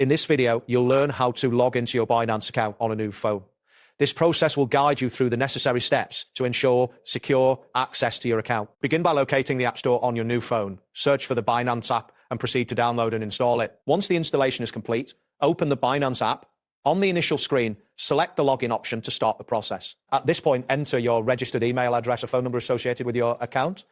In this video, you'll learn how to log into your Binance account on a new phone. This process will guide you through the necessary steps to ensure secure access to your account. Begin by locating the App Store on your new phone. Search for the Binance app and proceed to download and install it. Once the installation is complete, open the Binance app. On the initial screen, select the login option to start the process. At this point, enter your registered email address or phone number associated with your account.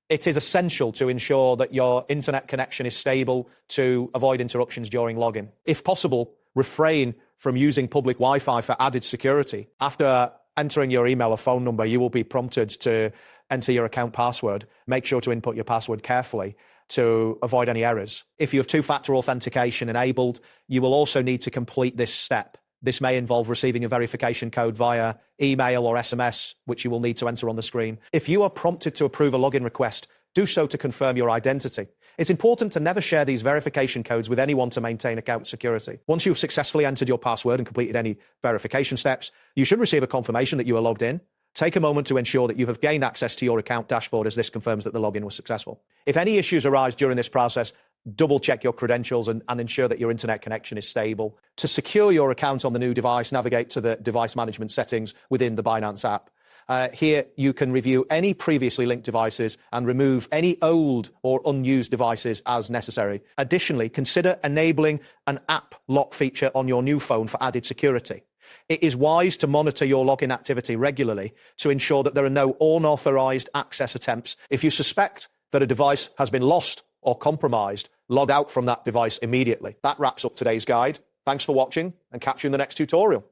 It is essential to ensure that your internet connection is stable to avoid interruptions during login. If possible, refrain from using public Wi-Fi for added security. After entering your email or phone number, you will be prompted to enter your account password. Make sure to input your password carefully to avoid any errors. If you have two-factor authentication enabled, you will also need to complete this step. This may involve receiving a verification code via email or SMS, which you will need to enter on the screen. If you are prompted to approve a login request, do so to confirm your identity. It's important to never share these verification codes with anyone to maintain account security. Once you've successfully entered your password and completed any verification steps, you should receive a confirmation that you are logged in. Take a moment to ensure that you have gained access to your account dashboard, as this confirms that the login was successful. If any issues arise during this process, double check your credentials and ensure that your internet connection is stable. To secure your account on the new device, navigate to the device management settings within the Binance app. Here you can review any previously linked devices and remove any old or unused devices as necessary. Additionally, consider enabling an app lock feature on your new phone for added security. It is wise to monitor your login activity regularly to ensure that there are no unauthorized access attempts. If you suspect that a device has been lost or compromised, log out from that device immediately. That wraps up today's guide. Thanks for watching, and catch you in the next tutorial.